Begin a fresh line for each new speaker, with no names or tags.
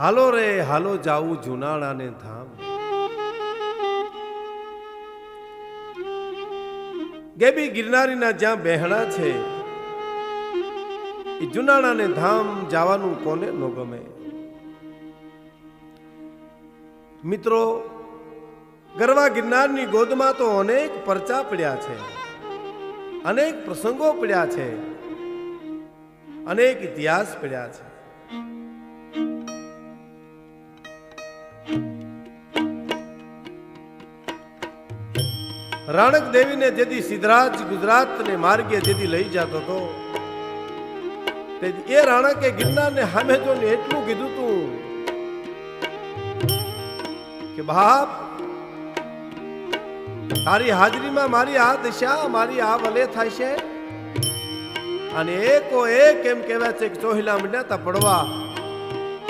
હાલો રે હાલો જાવું જુનાળાને ધામ। ગેબી ગિરનારીના જ્યાં બહેણા છે એ જુનાળાને ધામ જવાનું કોને ન ગમે। મિત્રો, ગરવા ગિરનારની ગોદમાં તો અનેક પરચા પડ્યા છે, અનેક પ્રસંગો પડ્યા છે, અનેક ઇતિહાસ પડ્યા છે। રાણક દેવીને જેથી સિદ્ધરાજ ગુજરાતને માર્ગે જેથી લઈ જતો હતો એ રાણકે ગિરનારને સામે જોઈને એટલું કીધું તું કે બાપ, તારી હાજરીમાં મારી આ દશા, મારી આ વલે થાય છે। અને એકો એક એમ કહેવાય છે કે ચોહિલા મંડ્યા તા પડવા